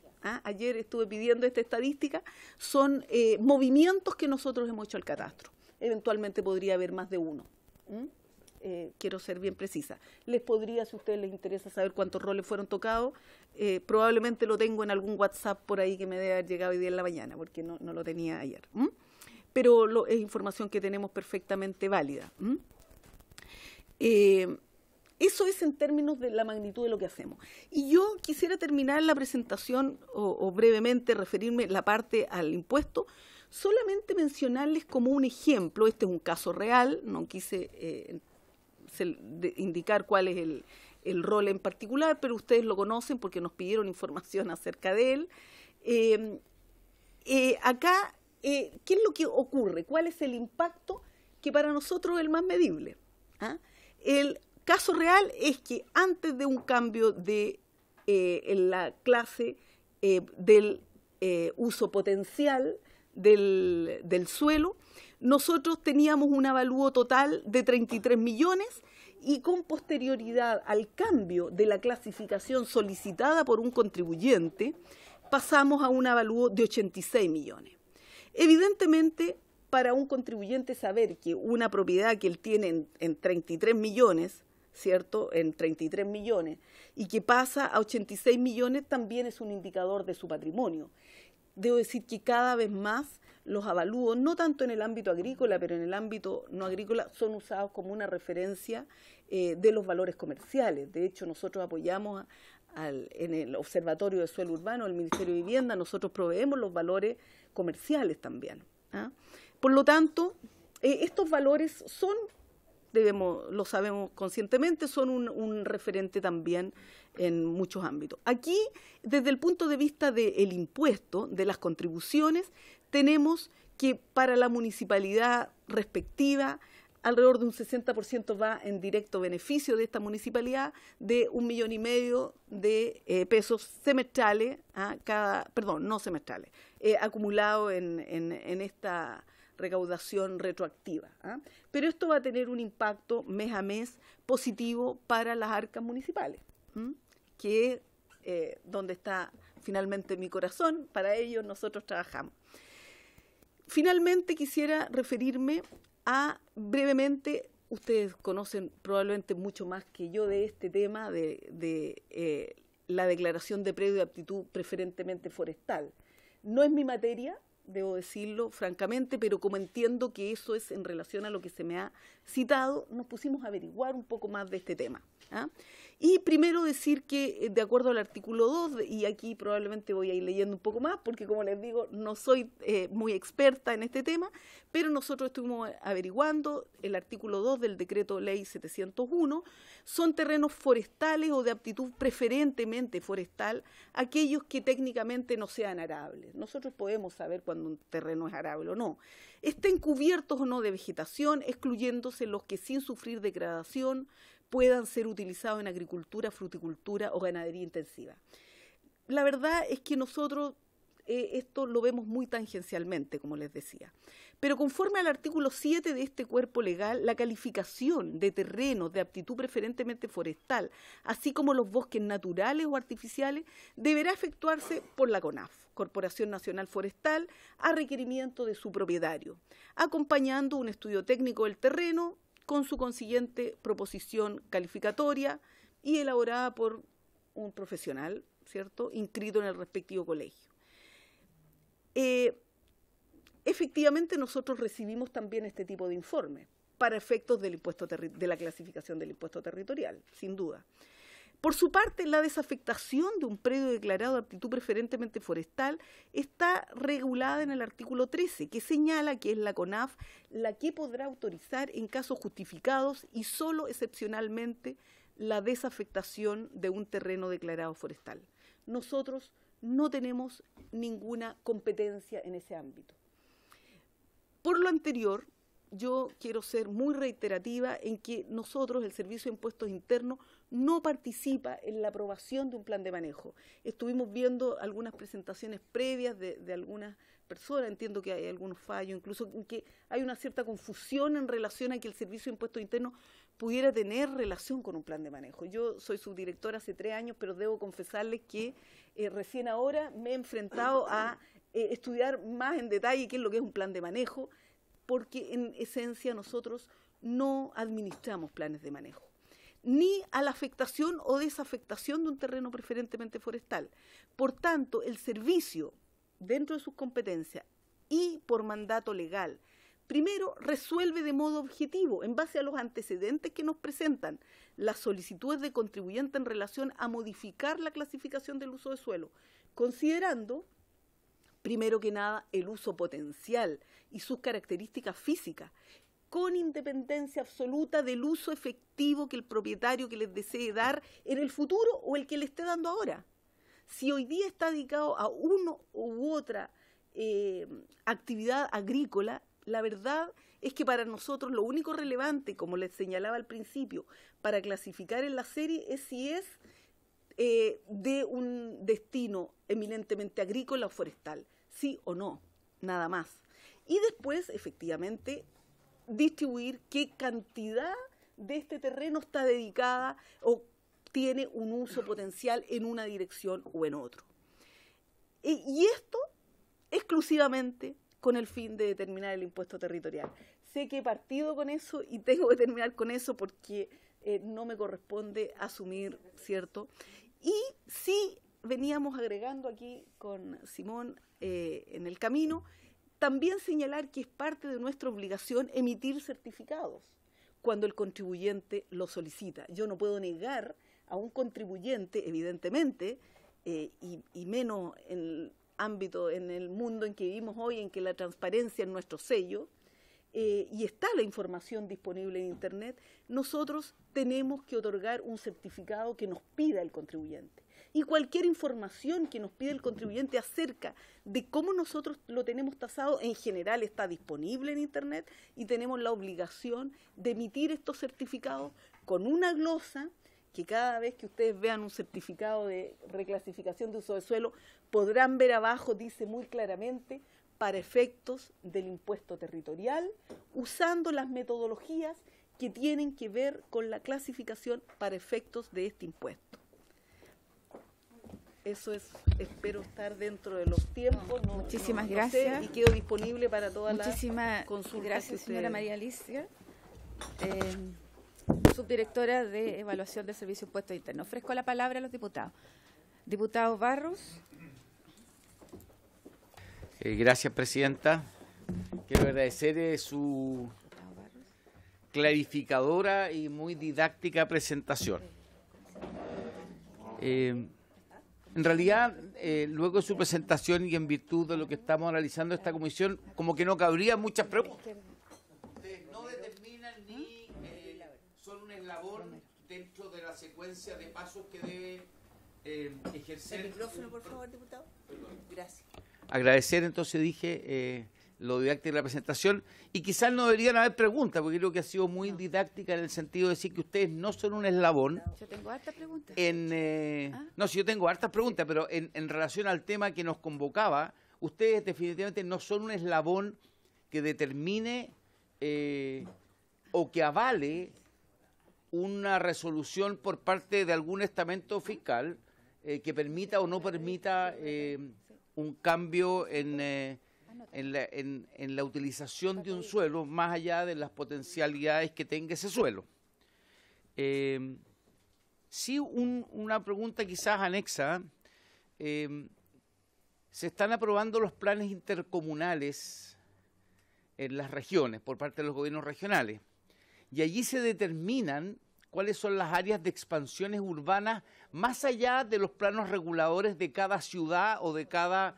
Speaker 4: Ayer estuve pidiendo esta estadística, son movimientos que nosotros hemos hecho al catastro. Eventualmente podría haber más de uno. Quiero ser bien precisa. Les podría, si a ustedes les interesa saber cuántos roles fueron tocados, probablemente lo tengo en algún WhatsApp por ahí que me debe haber llegado hoy día en la mañana, porque no lo tenía ayer. Pero es información que tenemos perfectamente válida. Eso es en términos de la magnitud de lo que hacemos. Y yo quisiera terminar la presentación, o brevemente referirme la parte al impuesto, solamente mencionarles como un ejemplo. Este es un caso real, no quise indicar cuál es el rol en particular, pero ustedes lo conocen porque nos pidieron información acerca de él. Acá, ¿qué es lo que ocurre? ¿Cuál es el impacto que para nosotros es el más medible? El caso real es que antes de un cambio de en la clase del uso potencial del suelo, nosotros teníamos un avalúo total de 33 millones y con posterioridad al cambio de la clasificación solicitada por un contribuyente, pasamos a un avalúo de 86 millones. Evidentemente, para un contribuyente saber que una propiedad que él tiene en 33 millones, ¿cierto?, en 33 millones, y que pasa a 86 millones, también es un indicador de su patrimonio. Debo decir que cada vez más los avalúos, no tanto en el ámbito agrícola, pero en el ámbito no agrícola, son usados como una referencia de los valores comerciales. De hecho, nosotros apoyamos en el Observatorio de Suelo Urbano del Ministerio de Vivienda, nosotros proveemos los valores comerciales también. Por lo tanto, estos valores son, lo sabemos conscientemente, son un referente también en muchos ámbitos. Aquí, desde el punto de vista del impuesto, de las contribuciones, tenemos que para la municipalidad respectiva, alrededor de un 60% va en directo beneficio de esta municipalidad, de 1,5 millones de pesos semestrales, acumulado en esta recaudación retroactiva. Pero esto va a tener un impacto mes a mes positivo para las arcas municipales, que es donde está finalmente mi corazón. Para ello nosotros trabajamos. Finalmente quisiera referirme brevemente, ustedes conocen probablemente mucho más que yo de este tema de la declaración de predio de aptitud preferentemente forestal. No es mi materia, debo decirlo francamente, pero como entiendo que eso es en relación a lo que se me ha citado, nos pusimos a averiguar un poco más de este tema. Y primero decir que, de acuerdo al artículo 2, y aquí probablemente voy a ir leyendo un poco más, porque como les digo, no soy muy experta en este tema, pero nosotros estuvimos averiguando el artículo 2 del decreto ley 701, son terrenos forestales o de aptitud preferentemente forestal, aquellos que técnicamente no sean arables. Nosotros podemos saber cuando un terreno es arable o no. Estén cubiertos o no de vegetación, excluyéndose los que sin sufrir degradación puedan ser utilizados en agricultura, fruticultura o ganadería intensiva. La verdad es que nosotros esto lo vemos muy tangencialmente, como les decía. Pero conforme al artículo 7 de este cuerpo legal, la calificación de terrenos de aptitud preferentemente forestal, así como los bosques naturales o artificiales, deberá efectuarse por la CONAF, Corporación Nacional Forestal, a requerimiento de su propietario, acompañando un estudio técnico del terreno, con su consiguiente proposición calificatoria y elaborada por un profesional, ¿cierto?, inscrito en el respectivo colegio. Efectivamente, nosotros recibimos también este tipo de informe para efectos del impuesto de la clasificación del impuesto territorial, sin duda. Por su parte, la desafectación de un predio declarado de aptitud preferentemente forestal está regulada en el artículo 13, que señala que es la CONAF la que podrá autorizar en casos justificados y solo excepcionalmente la desafectación de un terreno declarado forestal. Nosotros no tenemos ninguna competencia en ese ámbito. Por lo anterior, yo quiero ser muy reiterativa en que nosotros, el Servicio de Impuestos Internos, no participa en la aprobación de un plan de manejo. Estuvimos viendo algunas presentaciones previas de algunas personas, entiendo que hay algunos fallos, incluso en que hay una cierta confusión en relación a que el Servicio de Impuestos Internos pudiera tener relación con un plan de manejo. Yo soy subdirectora hace 3 años, pero debo confesarles que recién ahora me he enfrentado a estudiar más en detalle qué es lo que es un plan de manejo, porque en esencia nosotros no administramos planes de manejo, ni a la afectación o desafectación de un terreno preferentemente forestal. Por tanto, el servicio, dentro de sus competencias y por mandato legal, primero resuelve de modo objetivo, en base a los antecedentes que nos presentan, las solicitudes de contribuyente en relación a modificar la clasificación del uso de suelo, considerando, primero que nada, el uso potencial y sus características físicas, con independencia absoluta del uso efectivo que el propietario que les desee dar en el futuro o el que le esté dando ahora. Si hoy día está dedicado a uno u otra actividad agrícola, la verdad es que para nosotros lo único relevante, como les señalaba al principio, para clasificar en la serie es si es de un destino eminentemente agrícola o forestal, sí o no, nada más. Y después, efectivamente, distribuir qué cantidad de este terreno está dedicada o tiene un uso potencial en una dirección o en otro. Y esto exclusivamente con el fin de determinar el impuesto territorial. Sé que he partido con eso y tengo que terminar con eso porque no me corresponde asumir, ¿cierto? Y sí veníamos agregando aquí con Simón en el camino, también señalar que es parte de nuestra obligación emitir certificados cuando el contribuyente lo solicita. Yo no puedo negar a un contribuyente, evidentemente, y menos en el ámbito, en el mundo en que vivimos hoy, en que la transparencia es nuestro sello, y está la información disponible en Internet, nosotros tenemos que otorgar un certificado que nos pida el contribuyente. Y cualquier información que nos pide el contribuyente acerca de cómo nosotros lo tenemos tasado, en general está disponible en Internet y tenemos la obligación de emitir estos certificados con una glosa que cada vez que ustedes vean un certificado de reclasificación de uso de suelo, podrán ver abajo, dice muy claramente, para efectos del impuesto territorial, usando las metodologías que tienen que ver con la clasificación para efectos de este impuesto. Eso es, espero estar dentro de los tiempos.
Speaker 1: Muchísimas gracias.
Speaker 4: Y quedo disponible para todas las consultas.
Speaker 1: Gracias, señora María Alicia, subdirectora de Evaluación del Servicio de Impuestos Internos. Ofrezco la palabra a los diputados. Diputado Barros.
Speaker 5: Gracias, presidenta. Quiero agradecer su clarificadora y muy didáctica presentación. En realidad, luego de su presentación y en virtud de lo que estamos analizando esta comisión, como que no cabría muchas preguntas. Ustedes no determinan ni son un eslabón dentro de la secuencia de pasos que debe ejercer.
Speaker 6: El micrófono, por favor, diputado. Gracias.
Speaker 5: Agradecer, entonces dije, lo didáctico de la presentación, y quizás no deberían haber preguntas, porque creo que ha sido muy didáctica en el sentido de decir que ustedes no son un eslabón.
Speaker 1: Yo tengo hartas preguntas.
Speaker 5: No, sí, yo tengo hartas preguntas, pero en relación al tema que nos convocaba, ustedes definitivamente no son un eslabón que determine o que avale una resolución por parte de algún estamento fiscal que permita o no permita un cambio en la utilización de un suelo más allá de las potencialidades que tenga ese suelo. Sí, una pregunta quizás anexa. Se están aprobando los planes intercomunales en las regiones por parte de los gobiernos regionales y allí se determinan cuáles son las áreas de expansiones urbanas más allá de los planos reguladores de cada ciudad o de cada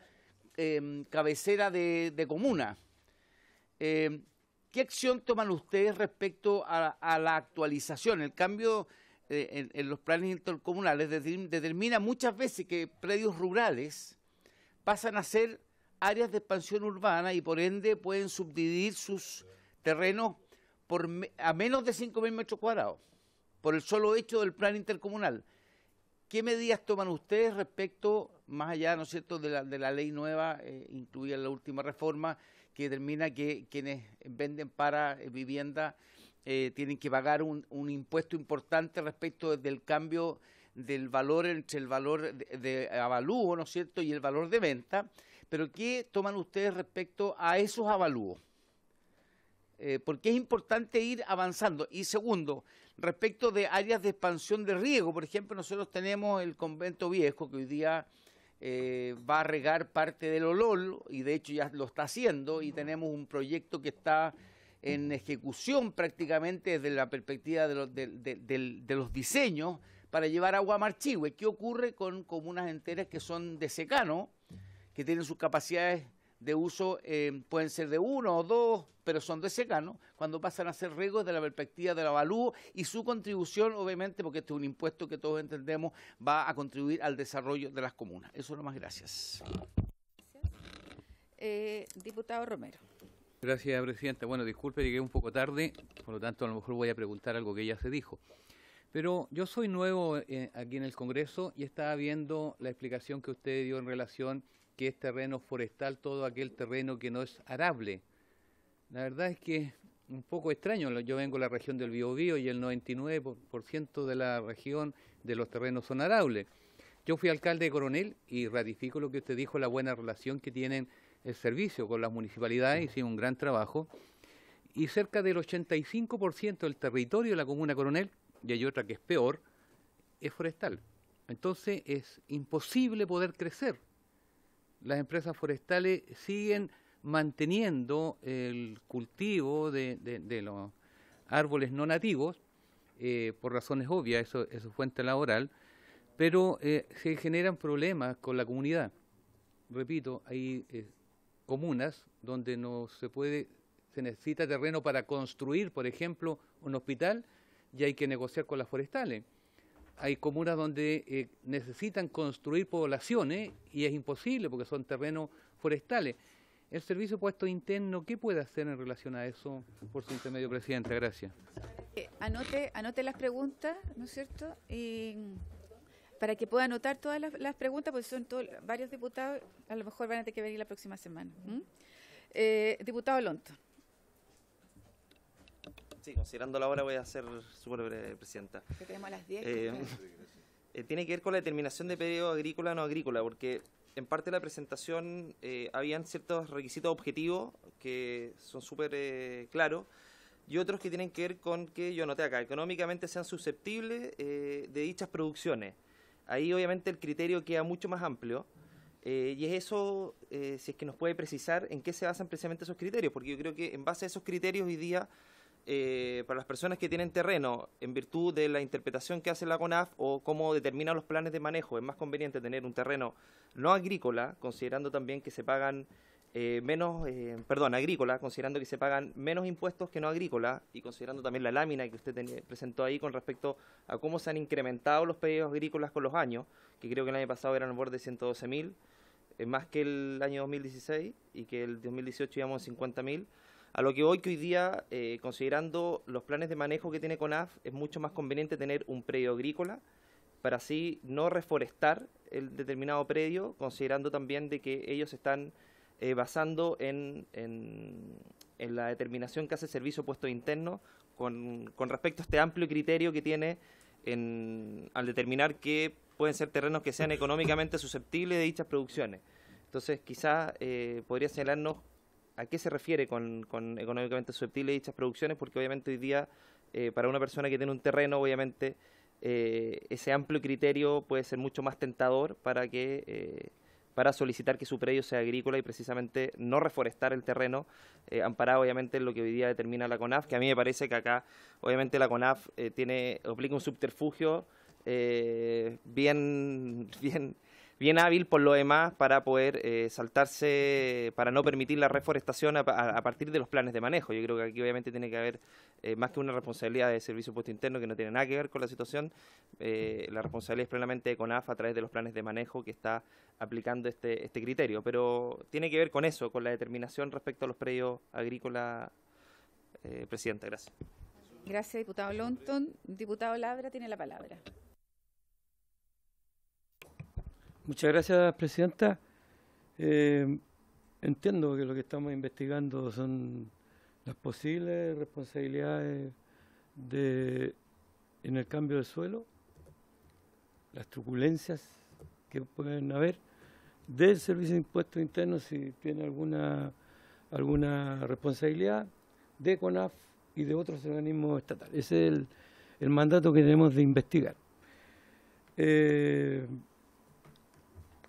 Speaker 5: cabecera de comuna. ¿Qué acción toman ustedes respecto a la actualización? El cambio en los planes intercomunales determina muchas veces que predios rurales pasan a ser áreas de expansión urbana y por ende pueden subdividir sus terrenos a menos de 5.000 metros cuadrados por el solo hecho del plan intercomunal. ¿Qué medidas toman ustedes respecto, más allá, ¿no es cierto?, de la ley nueva, incluida en la última reforma, que determina que quienes venden para vivienda tienen que pagar un impuesto importante respecto del cambio del valor entre el valor de avalúo, ¿no es cierto?, y el valor de venta? Pero ¿qué toman ustedes respecto a esos avalúos? Porque es importante ir avanzando. Y segundo, respecto de áreas de expansión de riego, por ejemplo, nosotros tenemos el Convento Viejo, que hoy día va a regar parte del Olol, y de hecho ya lo está haciendo, y tenemos un proyecto que está en ejecución prácticamente desde la perspectiva de los diseños para llevar agua a Marchihue. ¿Qué ocurre con comunas enteras que son de secano, que tienen sus capacidades de uso, pueden ser de 1 o 2, pero son de secano, cuando pasan a ser riegos desde la perspectiva del avalúo y su contribución, obviamente, porque este es un impuesto que todos entendemos, va a contribuir al desarrollo de las comunas? Eso nomás, gracias.
Speaker 1: Diputado Romero.
Speaker 7: Gracias, Presidenta. Bueno, disculpe, llegué un poco tarde, por lo tanto a lo mejor voy a preguntar algo que ya se dijo. Pero yo soy nuevo aquí en el Congreso y estaba viendo la explicación que usted dio en relación que es terreno forestal, todo aquel terreno que no es arable. La verdad es que es un poco extraño. Yo vengo de la región del Biobío y el 99% de la región de los terrenos son arables. Yo fui alcalde de Coronel y ratifico lo que usted dijo, la buena relación que tienen el servicio con las municipalidades, hicieron un gran trabajo. Y cerca del 85% del territorio de la comuna Coronel, y hay otra que es peor, es forestal. Entonces es imposible poder crecer. Las empresas forestales siguen manteniendo el cultivo de los árboles no nativos, por razones obvias, eso es fuente laboral, pero se generan problemas con la comunidad. Repito, hay comunas donde no se puede, se necesita terreno para construir, por ejemplo, un hospital, y hay que negociar con las forestales. Hay comunas donde necesitan construir poblaciones y es imposible porque son terrenos forestales. El Servicio de Puestos Internos, ¿qué puede hacer en relación a eso? Por su intermedio, Presidenta, gracias.
Speaker 1: Anote las preguntas, ¿no es cierto? Y para que pueda anotar todas las preguntas, porque son varios diputados, a lo mejor van a tener que venir la próxima semana. Diputado Lonto.
Speaker 8: Sí, considerando la hora voy a ser súper breve, Presidenta.
Speaker 1: Que tenemos a las 10.
Speaker 8: Tiene que ver con la determinación de periodo agrícola o no agrícola, porque en parte de la presentación habían ciertos requisitos objetivos que son súper claros y otros que tienen que ver con que yo anoté acá, económicamente sean susceptibles de dichas producciones. Ahí obviamente el criterio queda mucho más amplio y es eso, si es que nos puede precisar en qué se basan precisamente esos criterios, porque yo creo que en base a esos criterios hoy día para las personas que tienen terreno, en virtud de la interpretación que hace la CONAF o cómo determina los planes de manejo, es más conveniente tener un terreno no agrícola, considerando también que se pagan agrícola, considerando que se pagan menos impuestos que no agrícola y considerando también la lámina que usted presentó ahí con respecto a cómo se han incrementado los pedidos agrícolas con los años, que creo que el año pasado eran al borde de 112.000, más que el año 2016 y que el 2018 íbamos a 50.000. A lo que hoy día, considerando los planes de manejo que tiene CONAF, es mucho más conveniente tener un predio agrícola para así no reforestar el determinado predio, considerando también de que ellos están basando en la determinación que hace el Servicio de Impuestos Internos con respecto a este amplio criterio que tiene al determinar que pueden ser terrenos que sean económicamente susceptibles de dichas producciones. Entonces, quizás podría señalarnos a qué se refiere con económicamente susceptible de dichas producciones, porque obviamente hoy día, para una persona que tiene un terreno, obviamente, ese amplio criterio puede ser mucho más tentador para solicitar que su predio sea agrícola y precisamente no reforestar el terreno, amparado obviamente en lo que hoy día determina la CONAF, que a mí me parece que acá obviamente la CONAF aplica un subterfugio bien hábil por lo demás para poder saltarse, para no permitir la reforestación a partir de los planes de manejo. Yo creo que aquí obviamente tiene que haber más que una responsabilidad de Servicio de Impuestos Internos que no tiene nada que ver con la situación, la responsabilidad es plenamente de CONAF a través de los planes de manejo que está aplicando este criterio, pero tiene que ver con eso, con la determinación respecto a los predios agrícolas. Presidenta, gracias.
Speaker 1: Gracias, diputado Lonton. Diputado Labra tiene la palabra.
Speaker 9: Muchas gracias, presidenta. Entiendo que lo que estamos investigando son las posibles responsabilidades en el cambio del suelo, las truculencias que pueden haber del Servicio de Impuestos Internos, si tiene alguna responsabilidad, de CONAF y de otros organismos estatales. Ese es el mandato que tenemos de investigar.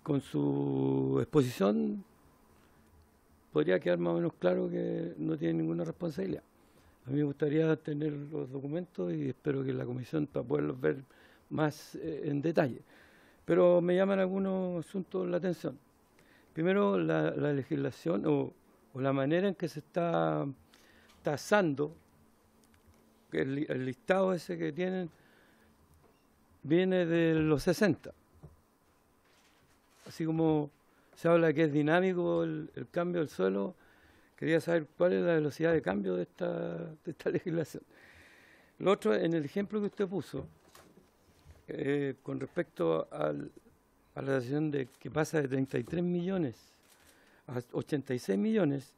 Speaker 9: Con su exposición podría quedar más o menos claro que no tiene ninguna responsabilidad. A mí me gustaría tener los documentos y espero que la comisión para poderlos ver más en detalle. Pero me llaman algunos asuntos la atención. Primero, la legislación o la manera en que se está tasando, que el listado ese que tienen viene de los 60. Así como se habla que es dinámico el cambio del suelo, quería saber cuál es la velocidad de cambio de esta legislación. Lo otro, en el ejemplo que usted puso, con respecto a la decisión de que pasa de 33 millones a 86 millones,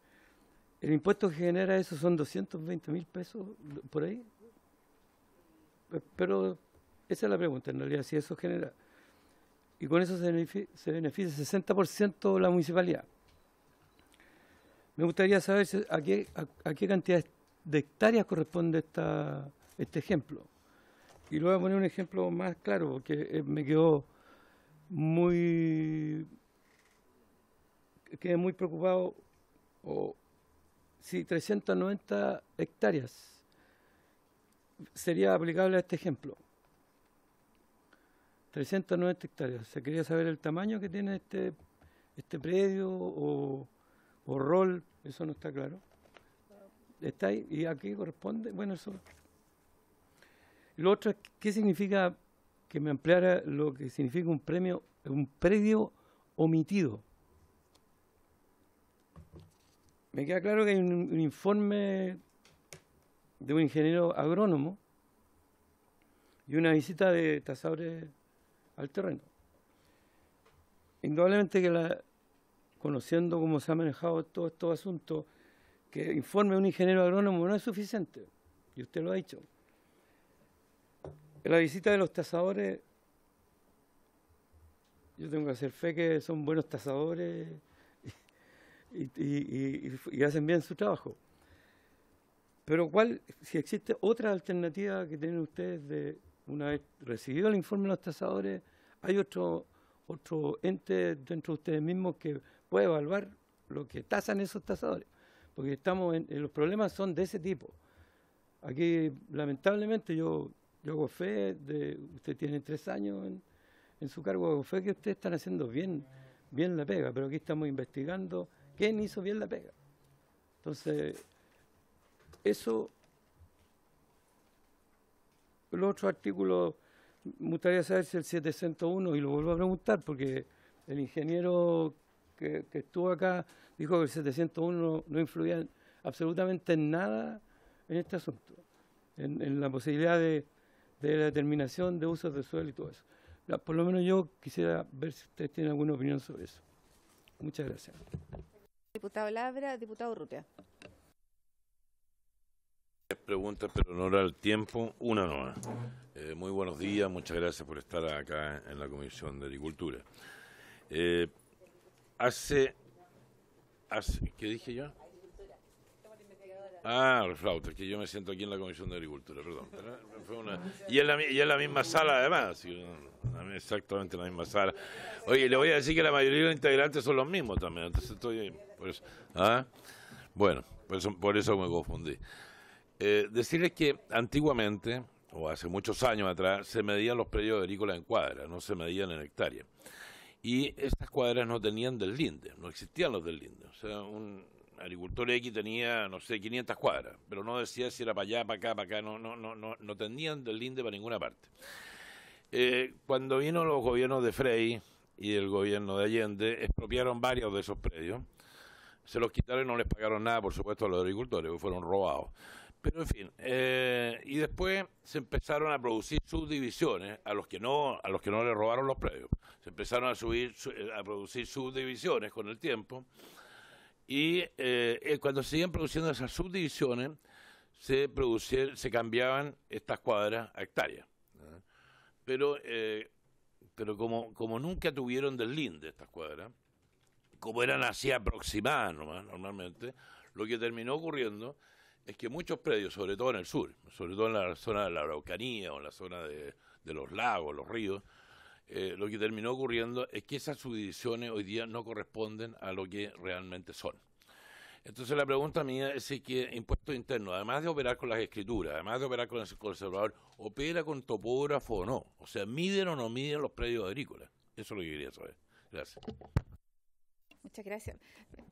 Speaker 9: el impuesto que genera eso son 220.000 pesos por ahí. Pero esa es la pregunta, en realidad, si eso genera. Y con eso se beneficia 60% la municipalidad. Me gustaría saber a qué cantidad de hectáreas corresponde este ejemplo. Y le voy a poner un ejemplo más claro, porque me quedé muy preocupado. Si 390 hectáreas sería aplicable a este ejemplo. 390 hectáreas. Se quería saber el tamaño que tiene este predio o rol, eso no está claro. Está ahí, y aquí corresponde, bueno, eso. Lo otro es, ¿qué significa que me ampliara lo que significa un predio omitido? Me queda claro que hay un informe de un ingeniero agrónomo y una visita de tasadores al terreno. Indudablemente que conociendo cómo se ha manejado todos estos asuntos, que informe un ingeniero agrónomo no es suficiente, y usted lo ha dicho. En la visita de los tasadores, yo tengo que hacer fe que son buenos tasadores y hacen bien su trabajo. Pero si existe otra alternativa que tienen ustedes de, una vez recibido el informe de los tasadores, hay otro ente dentro de ustedes mismos que puede evaluar lo que tasan esos tasadores, porque estamos los problemas son de ese tipo. aquí, lamentablemente, yo hago fe, usted tiene 3 años en su cargo, hago fe que ustedes están haciendo bien la pega, pero aquí estamos investigando quién hizo bien la pega. Entonces, eso, los otros artículos, me gustaría saber si el 701, y lo vuelvo a preguntar, porque el ingeniero que estuvo acá dijo que el 701 no influía absolutamente en nada en este asunto, en la posibilidad de la determinación de usos de suelo y todo eso. Por lo menos yo quisiera ver si ustedes tienen alguna opinión sobre eso. Muchas gracias.
Speaker 1: Diputado Labra, diputado Urrutia.
Speaker 3: Preguntas, pero no era el tiempo. Una nomás. Muy buenos días, muchas gracias por estar acá en la Comisión de Agricultura. ¿Qué dije yo? Flauta, es que yo me siento aquí en la Comisión de Agricultura, perdón. Y es la misma sala además, exactamente la misma sala. Oye, le voy a decir que la mayoría de los integrantes son los mismos también, entonces estoy por eso. Bueno, por eso me confundí. Decirles que antiguamente, o hace muchos años atrás, se medían los predios agrícolas en cuadras, no se medían en hectáreas. Y estas cuadras no tenían deslinde, no existían los deslinde. O sea, un agricultor X tenía, no sé, 500 cuadras, pero no decía si era para allá, para acá, no tenían deslinde para ninguna parte. Cuando vino los gobiernos de Frei y el gobierno de Allende, expropiaron varios de esos predios, se los quitaron y no les pagaron nada, por supuesto, a los agricultores, porque fueron robados. Pero en fin, y después se empezaron a producir subdivisiones a los que no les robaron los predios. Se empezaron a producir subdivisiones con el tiempo y cuando se iban produciendo esas subdivisiones se cambiaban estas cuadras a hectáreas. Pero como nunca tuvieron deslinde estas cuadras, como eran así aproximadas nomás, normalmente, lo que terminó ocurriendo es que muchos predios, sobre todo en el sur, sobre todo en la zona de la Araucanía o en la zona de los lagos, los ríos, lo que terminó ocurriendo es que esas subdivisiones hoy día no corresponden a lo que realmente son. Entonces la pregunta mía es si que Impuestos Internos, además de operar con las escrituras, además de operar con el conservador, opera con topógrafo o no. O sea, ¿miden o no miden los predios agrícolas? Eso es lo que quería saber. Gracias.
Speaker 1: Muchas gracias.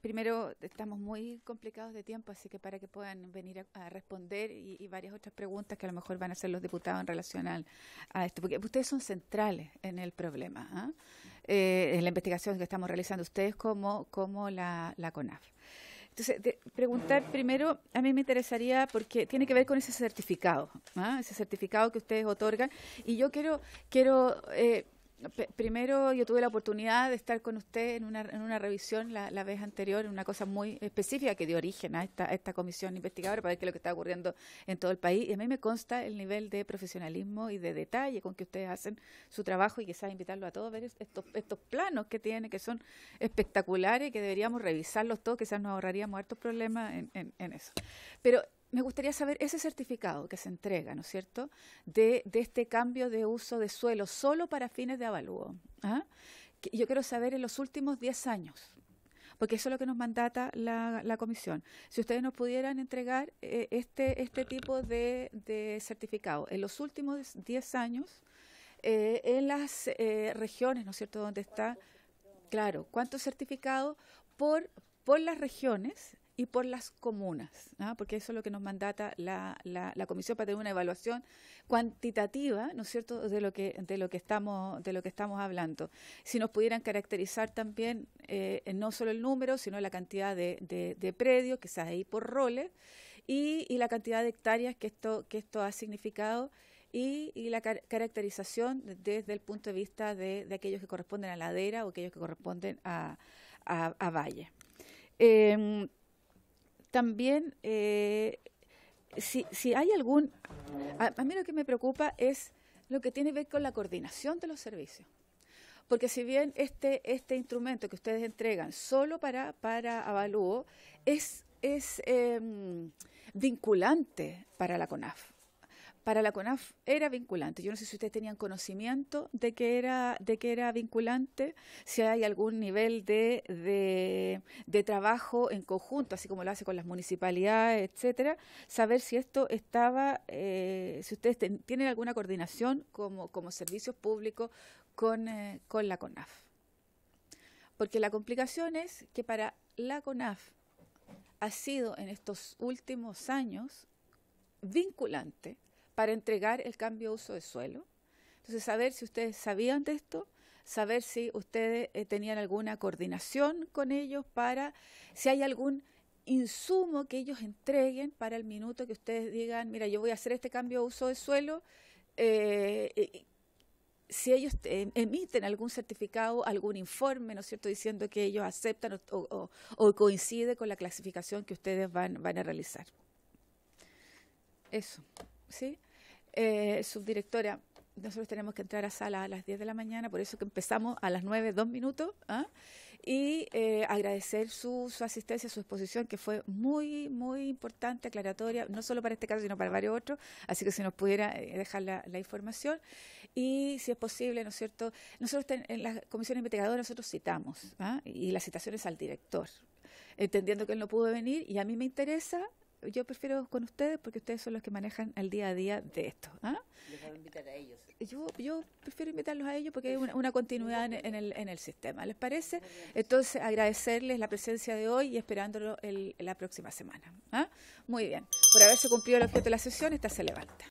Speaker 1: Primero, estamos muy complicados de tiempo, así que para que puedan venir a responder y varias otras preguntas que a lo mejor van a hacer los diputados en relación a esto, porque ustedes son centrales en el problema, en la investigación que estamos realizando, ustedes como la CONAF. Entonces, preguntar primero, a mí me interesaría, porque tiene que ver con ese certificado que ustedes otorgan, y yo quiero primero, yo tuve la oportunidad de estar con usted en una revisión la vez anterior, en una cosa muy específica que dio origen a esta comisión investigadora para ver qué es lo que está ocurriendo en todo el país. Y a mí me consta el nivel de profesionalismo y de detalle con que ustedes hacen su trabajo y quizás invitarlo a todos a ver estos planos que tienen, que son espectaculares, que deberíamos revisarlos todos, quizás nos ahorraríamos hartos problemas en eso. Pero me gustaría saber ese certificado que se entrega, ¿no es cierto?, de este cambio de uso de suelo solo para fines de avalúo. Yo quiero saber en los últimos 10 años, porque eso es lo que nos mandata la comisión. Si ustedes nos pudieran entregar este tipo de certificado en los últimos 10 años, en las regiones, ¿no es cierto?, donde está, claro, cuántos certificados por las regiones y por las comunas, porque eso es lo que nos mandata la comisión para tener una evaluación cuantitativa, ¿no es cierto?, de lo que estamos hablando. Si nos pudieran caracterizar también no solo el número, sino la cantidad de predios, quizás ahí por roles, y la cantidad de hectáreas que esto ha significado, y la caracterización desde el punto de vista de aquellos que corresponden a ladera o aquellos que corresponden a valle. También, si hay algún... A mí lo que me preocupa es lo que tiene que ver con la coordinación de los servicios. Porque si bien este instrumento que ustedes entregan solo para avalúo es vinculante para la CONAF, para la CONAF era vinculante. Yo no sé si ustedes tenían conocimiento de que era vinculante, si hay algún nivel de trabajo en conjunto, así como lo hace con las municipalidades, etcétera, saber si esto estaba, si ustedes tienen alguna coordinación como servicios públicos con la CONAF. Porque la complicación es que para la CONAF ha sido en estos últimos años vinculante para entregar el cambio de uso de suelo. Entonces, saber si ustedes sabían de esto, saber si ustedes tenían alguna coordinación con ellos para, si hay algún insumo que ellos entreguen para el minuto que ustedes digan, mira, yo voy a hacer este cambio de uso de suelo, si ellos emiten algún certificado, algún informe, ¿no es cierto?, diciendo que ellos aceptan o coincide con la clasificación que ustedes van a realizar. Eso, ¿sí? Subdirectora, nosotros tenemos que entrar a sala a las 10 de la mañana, por eso que empezamos a las 9, 2 minutos, y agradecer su asistencia, su exposición, que fue muy, muy importante, aclaratoria, no solo para este caso, sino para varios otros, así que si nos pudiera dejar la información, y si es posible, ¿no es cierto?, nosotros en la comisión investigadora nosotros citamos, y las citaciones al director, entendiendo que él no pudo venir, y a mí me interesa. Yo prefiero con ustedes porque ustedes son los que manejan el día a día de esto.
Speaker 6: Les voy a invitar a ellos.
Speaker 1: Yo prefiero invitarlos a ellos porque hay una continuidad en el sistema. ¿Les parece? Entonces, agradecerles la presencia de hoy y esperándolo la próxima semana. Muy bien. Por haberse cumplido el objeto de la sesión, esta se levanta.